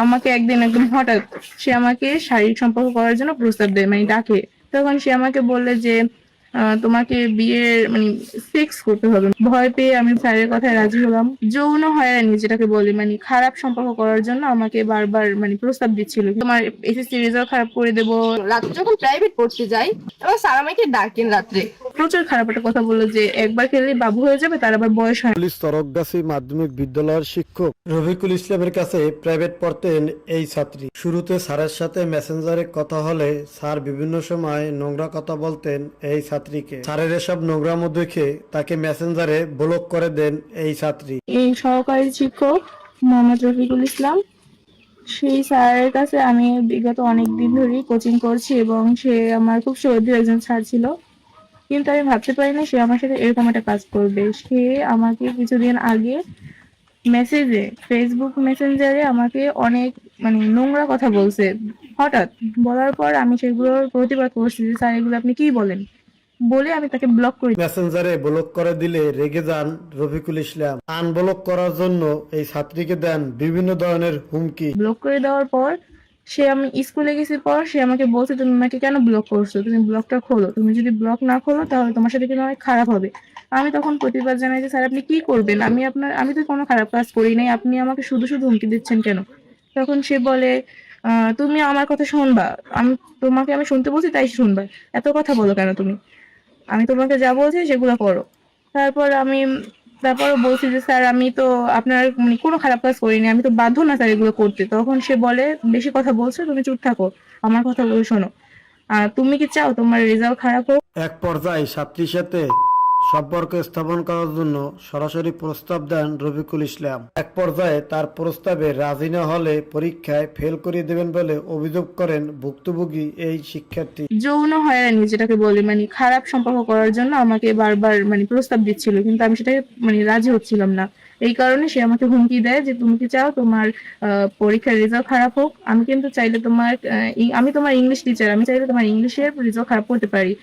আমাকে একদিন একদম হঠাৎ সে আমাকে শারীরিক সম্পর্ক করার জন্য প্রস্তাব দেয়, মানে ডাকে। তখন সে আমাকে বললে যে তোমাকে বিয়ের মানে সেক্স করতে হবে। ভয় পেয়ে আমি স্যারের কথায় রাজি হলাম। যৌন হয়রানি যেটাকে বলি, মানে খারাপ সম্পর্ক করার জন্য আমাকে বারবার মানে প্রস্তাব দিচ্ছিল, তোমার এসএসসি রেজাল্ট খারাপ করে দেবো। রাত্রে যখন প্রাইভেট পড়তে যাই, এবার স্যার আমাকে ডাকেন রাত্রে, প্রচুর খারাপ একটা কথা বললো যে একবার খেলে বাবু হয়ে যাবে, তার আবার বয়স হয়। পুলিশ তরফগাছি মাধ্যমিক বিদ্যালয়ের শিক্ষক রফিকুল ইসলামের কাছে প্রাইভেট পড়তেন এই ছাত্রী। শুরুতে স্যারের সাথে মেসেঞ্জারে কথা হলে স্যার বিভিন্ন সময় নোংরা কথা বলতেন এই ছাত্রীকে। স্যারের এসব নোংরামো দেখে তাকে মেসেঞ্জারে ব্লক করে দেন এই ছাত্রী। এই সহকারী শিক্ষক মোহাম্মদ রফিকুল ইসলাম, সেই স্যারের কাছে আমি বিগত অনেক দিন ধরেই কোচিং করছি এবং সে আমার খুব শ্রদ্ধেয় একজন স্যার ছিল। কিন্তু আমি ভাবতে পারিনি সে আমার সাথে এরকম একটা কাজ করবে। সে আমাকে কিছুদিন আগে মেসেজে, ফেসবুক মেসেঞ্জারে আমাকে অনেক মানে নোংরা কথা বলছে। হঠাৎ বলার পর আমি সেগুলোর প্রতিবাদ করছি যে স্যার এগুলো আপনি কি বলেন, বলে আমি তাকে ব্লক করি। মেসেঞ্জারে ব্লক করে দিলে রেগে যান রফিকুল ইসলাম। আনব্লক করার জন্য এই ছাত্রীকে দেন বিভিন্ন ধরনের হুমকি। ব্লক করে দেওয়ার পর সে, আমি স্কুলে গেছি পর সে আমাকে বলছে তুমি আমাকে কেন ব্লক করছো, তুমি ব্লকটা খোলো, তুমি যদি ব্লক না খোলো তাহলে তোমার সাথে কিন্তু অনেক খারাপ হবে। আমি তখন প্রতিবাদ জানাই যে স্যার আপনি কি করবেন, আমি তো কোনো খারাপ কাজ করি নাই, আপনি আমাকে শুধু শুধু হুমকি দিচ্ছেন কেন। তখন সে বলে তুমি আমার কথা শুনবা, আমি শুনতে বলছি তাই শুনবা, এত কথা বলো কেন তুমি, আমি তোমাকে যা বলছি সেগুলো করো। তারপর আমি তারপরও বলছি যে স্যার আমি তো আপনার মানে কোনো খারাপ কাজ করিনি, আমি তো বাধ্য না স্যার এগুলো করতে। তখন সে বলে বেশি কথা বলছো, তুমি চুপ থাকো, আমার কথা বলে শোনো। তুমি কি চাও তোমার রেজাল্ট খারাপ হোক? এক পর্যায়ে ছাত্রীর সাথে সম্পর্ক স্থাপন করার জন্য সরাসরি প্রস্তাব দেন রফিকুল ইসলাম। এক পর্যায়ে তার প্রস্তাবে রাজি না হলে পরীক্ষায় ফেল করিয়ে দেবেন বলে অভিযোগ করেন ভুক্তভোগী এই শিক্ষার্থী। যৌন হয়রানি যেটাকে বলি, মানে খারাপ সম্পর্ক করার জন্য আমাকে বারবার মানে প্রস্তাব দিচ্ছিল, কিন্তু আমি সেটাকে মানে রাজি হচ্ছিলাম না। এই কারণে সে আমাকে হুমকি দেয় যে তুমি কি চাও তোমার পরীক্ষার রেজাল্ট খারাপ হোক। আমি কিন্তু চাইলে তোমার আমি তোমার ইংলিশ টিচার, আমি চাইলে তোমার ইংলিশের রেজাল্ট খারাপ করতে পারি।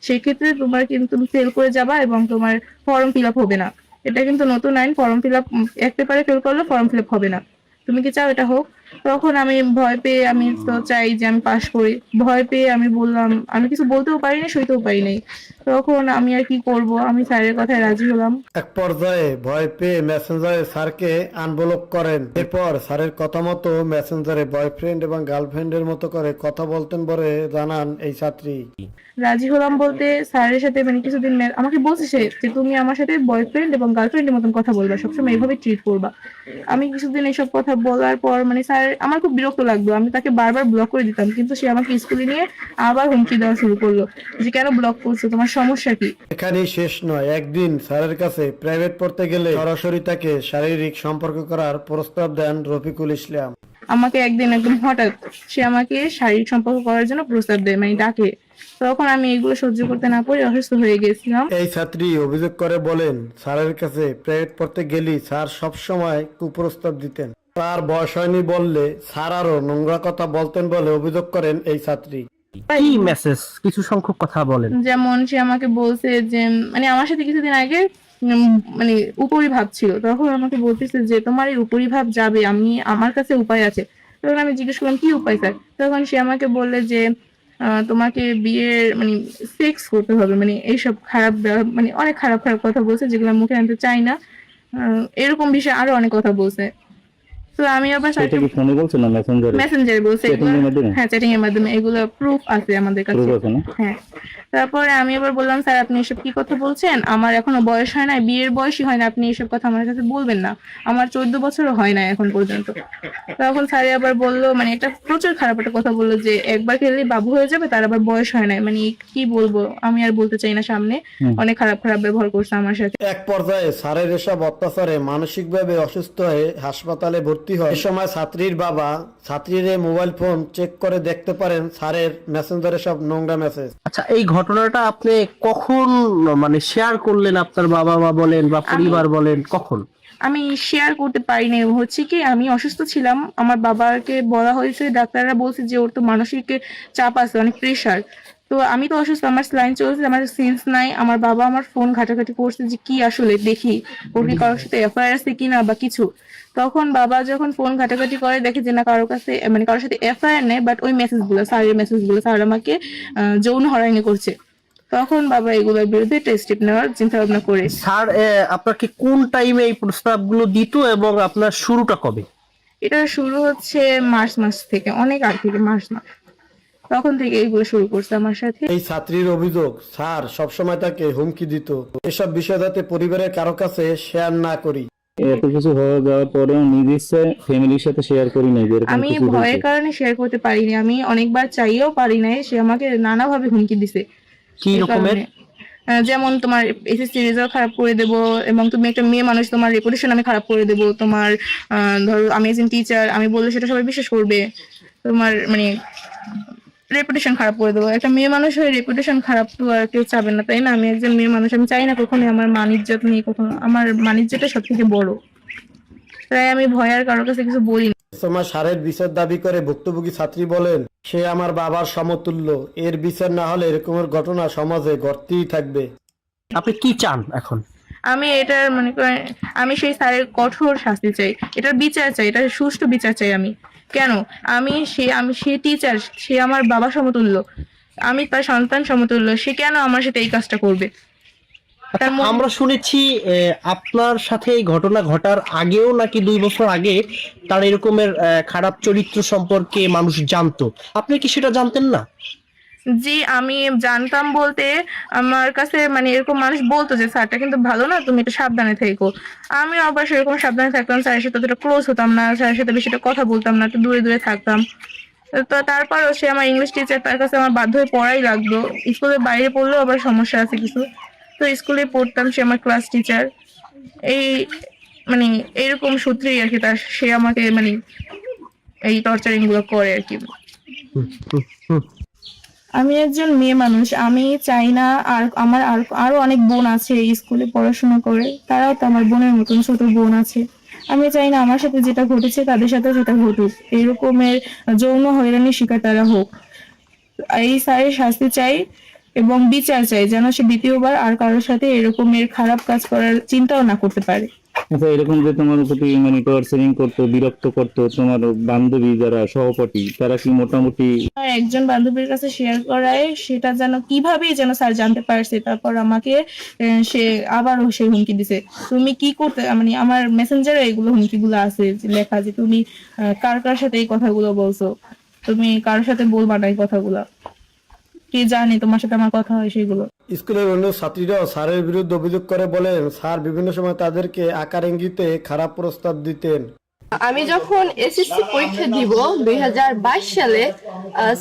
সেক্ষেত্রে তোমার কিন্তু তুমি ফেল করে যাবা এবং তোমার ফর্ম ফিল আপ হবে না। এটা কিন্তু নতুন আইন, ফর্ম ফিল আপ এক পেপারে ফেল করলে ফর্ম ফিল আপ হবে না। তুমি কি চাও এটা হোক? তখন আমি ভয় পেয়ে, আমি তো চাই যে আমি পাশ করি, ভয় পেয়ে আমি বললাম, আমি কিছু বলতেও পারিনি সইতেও পারি নাই। তখন আমি আর কি করব, আমি স্যারের কথায় রাজি হলাম। এক পর্যায়ে ভয় পেয়ে মেসেঞ্জারে স্যারকে আনব্লক করেন। এরপর স্যারের কথা মতো মেসেঞ্জারে বয়ফ্রেন্ড এবং গার্লফ্রেন্ডের মতো করে কথা বলতেন বলে জানান এই ছাত্রী। রাজি হলাম বলতে স্যারের সাথে মানে কিছুদিন আমাকে বলছে সে যে তুমি আমার সাথে বয়ফ্রেন্ড এবং গার্লফ্রেন্ডের মতন কথা বলবা, সবসময় এইভাবে ট্রিট করবা। আমি কিছুদিন এইসব কথা বলার পর মানে স্যার আমার খুব বিরক্ত লাগলো, আমি তাকে বারবার ব্লক করে দিতাম, কিন্তু সে আমাকে স্কুলে নিয়ে আবার হুমকি দেওয়া শুরু করলো যে কেন ব্লক করছো, তোমার সমস্যা কি। এখানেই শেষ নয়, একদিন স্যারের কাছে প্রাইভেট পড়তে গেলে সরাসরি তাকে শারীরিক সম্পর্ক করার প্রস্তাব দেন রফিকুল ইসলাম। আমাকে একদিন একদম হঠাৎ সে আমাকে শারীরিক সম্পর্ক করার জন্য প্রস্তাব দেয়, মানে ডাকে। তখন আমি এগুলো সহ্য করতে না পারি অসুস্থ হয়ে গেছিলাম। এই ছাত্রী অভিযোগ করে বলেন স্যারের কাছে প্রাইভেট পড়তে গেলেই স্যার সবসময় কুপ্রস্তাব দিতেন। তার বয়স হয়নি বললে স্যার আরো নোংরা কথা বলতেন বলে অভিযোগ করেন এই ছাত্রী। কি মেসেজ কিছু সংখ্যক কথা বলেন। যেমন সে আমাকে বলছে যে মানে আমার সাথে কিছুদিন আগে মানে উপরিভাব ছিল, তখন আমাকে বলতেছে যে তোমার এই উপরিভাব যাবে, আমার কাছে উপায় আছে। তখন আমি জিজ্ঞেস করলাম কি উপায় স্যার। তখন সে আমাকে বললে যে তোমাকে বিয়ের মানে সেক্স করতে হবে, মানে এইসব খারাপ মানে অনেক খারাপ খারাপ কথা বলছে যেগুলো আমি মুখে আনতে চাই না। এরকম বিষয়ে আরো অনেক কথা বলছে। তো আমি আবার সেটা কি ফোনে বলছো না মেসেঞ্জারে? মেসেঞ্জারে বলছে চ্যাটিং এর মাধ্যমে? হ্যাঁ, চ্যাটিং এর মাধ্যমে, এগুলো প্রুফ আছে আমাদের কাছে। প্রুফ আছে না? হ্যাঁ। তারপরে আমি আবার বললাম স্যার আপনি এসব কি কথা বলছেন, আমার এখনো বয়স হয় না, বিয়ের বয়সই হয় না, আপনি এসব কথা আমার কাছে বলবেন না, আমার 14 বছরও হয় না এখন পর্যন্ত। তখন স্যার আবার বললো মানে একটা প্রচুর খারাপ একটা কথা বললো যে একবার খেলে বাবু হয়ে যাবে, তার আবার বয়স হয় না, মানে কি বলবো আমি আর বলতে চাই না সামনে। অনেক খারাপ খারাপ ব্যবহার করছে আমার সাথে। এক পর্যায়ে স্যারের এসব অত্যাচারে মানসিকভাবে অসুস্থ হয়ে হাসপাতালে ভর্তি হয়। এ সময় ছাত্রীর বাবা ছাত্রীর মোবাইল ফোন চেক করে দেখতে পারেন স্যারের মেসেঞ্জারে সব নোংরা মেসেজ। আচ্ছা, এই ঘটনাটা আপনি কখন মানে শেয়ার করলেন, আপনার বাবা মা বলেন বা পরিবার বলেন, কখন? আমি শেয়ার করতে পারিনি, হচ্ছে কি আমি অসুস্থ ছিলাম, আমার বাবাকে বলা হয়েছে, ডাক্তাররা বলছে যে ওর তো মানসিক চাপ আছে, অনেক প্রেশার। তো তো আমি তো অসুস্থ, আমার স্লাইন চলছে, আমার সেন্স নাই। আমার বাবা আমার ফোন ঘাটাঘাটি করছে যে কি আসলে দেখি ওর কি কারোর সাথে এফআইআর আছে কিনা বা কিছু। তখন বাবা যখন ফোন ঘাটাঘাটি করে দেখে যে না কারোর কাছে মানে কারোর সাথে এফআইআর নেই, বাট ওই মেসেজগুলো স্যারের মেসেজগুলো স্যার আমাকে যৌন হয়রানি করছে, তখন বাবা এগুলোর বিরুদ্ধে স্টেপ নেওয়ার চিন্তা ভাবনা করে। স্যার আপনাকে কোন টাইমে এই প্রস্তাবগুলো দিত এবং আপনার শুরুটা কবে? এটা শুরু হচ্ছে মার্চ মাস থেকে, অনেক আগে থেকে, মার্চ মাস, তখন থেকে এইগুলো শুরু করছে আমার সাথে। এই ছাত্রীর অভিযোগ স্যার সবসময় তাকে হুমকি দিত, এসব বিষয় যাতে পরিবারের কারো কাছে শেয়ার না করি। এত কিছু হয়ে যাওয়ার পরেও নিজের ফ্যামিলির সাথে শেয়ার করি নাই যে এরকম আমি কিছু ভয়ের হয়েছে। কারণে শেয়ার করতে পারিনি, আমি অনেকবার চাইও পারি নাই, সে আমাকে নানাভাবে হুমকি দিছে। কি এই রকমের? কারণে যেমন তোমার এসএসসি রেজাল্ট খারাপ করে দেবো, এবং তুমি একটা মেয়ে মানুষ, তোমার রেপুটেশন আমি খারাপ করে দেবো, তোমার ধরো আমি একজন টিচার, আমি বললে সেটা সবাই বিশ্বাস করবে, তোমার মানে রেপুটেশন খারাপ করে দেবো। একটা মেয়ে মানুষ হয়ে রেপুটেশন খারাপ তো আর কেউ চাবে না, তাই না? আমি একজন মেয়ে মানুষ, আমি চাই না কখনোই আমার মান-ইজ্জত নিয়ে কখনো, আমার মান-ইজ্জতটা সব থেকে বড়, তাই আমি ভয় আর কারোর কাছে কিছু বলি না। তোমার স্যারের বিচার দাবি করে ভুক্তভোগী ছাত্রী বলেন, সে আমার বাবার সমতুল্য, এর বিচার না হলে এরকমের ঘটনা সমাজে ঘটতেই থাকবে। আপনি কি চান এখন? আমি এটার মনে করেন আমি সেই স্যারের কঠোর শাস্তি চাই, এটার বিচার চাই, এটার সুষ্ঠু বিচার চাই। আমি কেন, আমি সে টিচার, সে আমার বাবা সমতুল্য, আমি তার সন্তান সমতুল্য, সে কেন আমার সাথে এই কাজটা করবে? তার মন- আমরা শুনেছি আপনার সাথে এই ঘটনা ঘটার আগেও নাকি 2 বছর আগে তার এরকমের খারাপ চরিত্র সম্পর্কে মানুষ জানতো। আপনি কি সেটা জানতেন না? জি আমি জানতাম বলতে, আমার কাছে মানে এরকম মানুষ বলতো যে স্যারটা কিন্তু ভালো না, তুমি একটু সাবধানে থেকো। আমি আবার সেরকম সাবধানে থাকতাম, স্যারের সাথে অতটা ক্লোজ হতাম না, স্যারের সাথে বেশি একটা কথা বলতাম না, একটু দূরে দূরে থাকতাম। তো তারপরও সে আমার ইংলিশ টিচার, তার কাছে আমার বাধ্য হয়ে পড়াই লাগতো। স্কুলের বাইরে পড়লেও আবার সমস্যা আছে কিছু, তো স্কুলে পড়তাম, সে আমার ক্লাস টিচার। এই মানে এইরকম সূত্রেই আর কি সে আমাকে মানে এই টর্চারিং গুলো করে আর কি। আমি একজন মেয়ে মানুষ, আমি চাই না আর আমার আরো অনেক বোন আছে এই স্কুলে পড়াশোনা করে, তারাও তো আমার বোনের মতন ছোট বোন আছে। আমি চাই না আমার সাথে যেটা ঘটেছে তাদের সাথে সেটা ঘটুক, এরকমের যৌন হয়রানির শিকার তারা হোক। এই স্যারের শাস্তি চাই এবং বিচার চাই, যেন সে দ্বিতীয়বার আর কারোর সাথে এরকমের খারাপ কাজ করার চিন্তাও না করতে পারে। আচ্ছা, এরকম যে তোমার প্রতি মানে টর্চারিং করতো, বিরক্ত করতো, তোমার বান্ধবী যারা সহপাঠী তারা কি মোটামুটি? আর একজন বান্ধবীর কাছে শেয়ার করায় সেটা যেন কিভাবে যেন স্যার জানতে পারছে, তারপর আমাকে সে আবারও সে হুমকি দিছে, তুমি কি করতে, মানে আমার মেসেঞ্জারে এগুলো হুমকিগুলো আছে যে লেখা, যে তুমি কার কার সাথে এই কথাগুলো বলছো, তুমি কারোর সাথে বলবা না এই কথাগুলো, কে জানে তোমার সাথে আমার কথা হয় সেগুলো। স্কুলের অন্য ছাত্রীরাও স্যারের বিরুদ্ধে অভিযোগ করে বলেন, স্যার বিভিন্ন সময় তাদেরকে আকার ইঙ্গিতে খারাপ প্রস্তাব দিতেন। আমি যখন এসএসসি পরীক্ষা দিব 2022 সালে,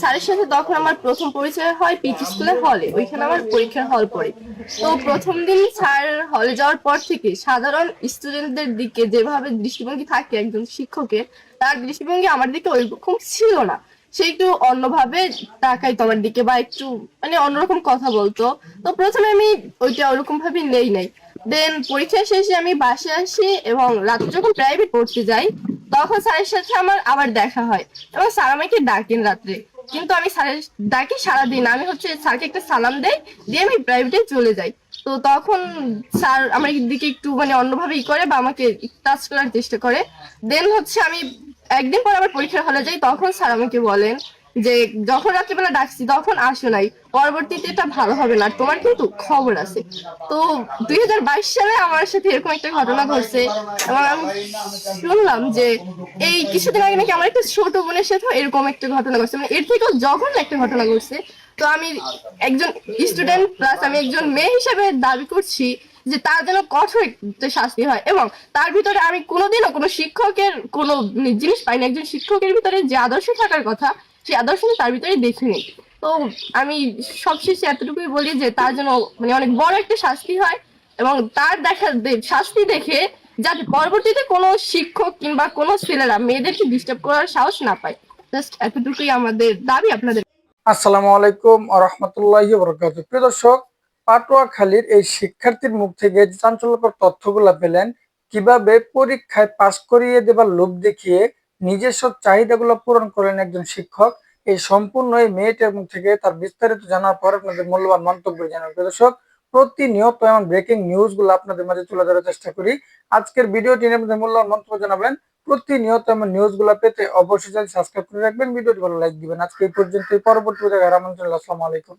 স্যারের সাথে তখন আমার প্রথম পরিচয় হয় পিটি স্কুলের হলে, ওইখানে আমার পরীক্ষার হল পড়ে। তো প্রথম দিন স্যার হলে যাওয়ার পর থেকে সাধারণ স্টুডেন্টদের দিকে যেভাবে দৃষ্টিভঙ্গি থাকে একজন শিক্ষকের, তার দৃষ্টিভঙ্গি আমার দিকে ওইরকম ছিল না। সে একটু অন্যভাবে তাকাইতো আমার দিকে, বা একটু মানে অন্যরকম কথা বলতো। তো প্রথমে আমি ওইটা ওরকম ভাবে নেই নাই। দেন পরীক্ষা শেষে আমি বাসায় আসি এবং রাতে যখন প্রাইভেট পড়তে যাই, তখন স্যারের সাথে আমার আবার দেখা হয় এবং স্যার আমাকে ডাকেন রাত্রে। কিন্তু আমি স্যারের ডাকি সারাদিন, আমি হচ্ছে স্যারকে একটা সালাম দেই, দিয়ে আমি প্রাইভেটে চলে যাই। তো তখন স্যার আমার দিকে একটু মানে অন্যভাবে করে বা আমাকে টাচ করার চেষ্টা করে। দেন হচ্ছে আমি একদিন পর আবার পরীক্ষার হলে যাই, তখন স্যার আমাকে বলেন যে যখন রাত্রিবেলা ডাকছি তখন আসো নাই, পরবর্তীতে এটা ভালো হবে না, তোমার কিন্তু খবর আছে। তো 2022 সালে আমার সাথে এরকম একটা ঘটনা ঘটছে এবং আমি শুনলাম যে এই কিছুদিন আগে নাকি আমার একটা ছোট বোনের সাথে এরকম একটা ঘটনা ঘটছে, মানে এর থেকেও জঘন্য একটা ঘটনা ঘটছে। তো আমি একজন স্টুডেন্ট প্লাস আমি একজন মেয়ে হিসেবে দাবি করছি যে তার যেন কঠোর একটা শাস্তি হয়, এবং তার ভিতরে আমি কোনোদিনও কোনো শিক্ষকের কোনো জিনিস পাইনি। একজন শিক্ষকের ভিতরে যে আদর্শ থাকার কথা, সেই আদর্শ আমি তার ভিতরে দেখিনি। তো আমি সবশেষে এতটুকুই বলি যে তার জন্য মানে অনেক বড় একটা শাস্তি হয়, এবং তার শাস্তি দেখে যাতে পরবর্তীতে কোনো শিক্ষক কিংবা কোনো ছেলেরা মেয়েদেরকে ডিস্টার্ব করার সাহস না পায়। জাস্ট এতটুকুই আমাদের দাবি আপনাদের। আসসালামু আলাইকুম ওয়া রাহমাতুল্লাহি ওয়া বারাকাতুহু। প্রিয় দর্শক, পাটুয়াখালীর এই শিক্ষার্থীর মুখ থেকে যে চাঞ্চল্যকর তথ্যগুলো পেলেন, কিভাবে পরীক্ষায় পাশ করিয়ে দেবার লোভ দেখিয়ে নিজস্ব চাহিদাগুলো পূরণ করেন একজন শিক্ষক, এই সম্পূর্ণ এই মেয়েটার মুখ থেকে তার বিস্তারিত জানার পর আপনাদের মূল্যবান মন্তব্য জানাবেন। প্রিয় দর্শক, প্রতিনিয়ত এমন ব্রেকিং নিউজ গুলো আপনাদের মাঝে তুলে ধরার চেষ্টা করি। আজকের ভিডিওটি নিয়ে আপনাদের মূল্যবান মন্তব্য জানাবেন। প্রতিনিয়ত এমন নিউজ গুলো পেতে অবশ্যই সাবস্ক্রাইব করে রাখবেন, ভিডিওটি ভালো লাইক দিবেন। আজকে এই পর্যন্ত, পরবর্তী ভিডিও আসসালামু আলাইকুম।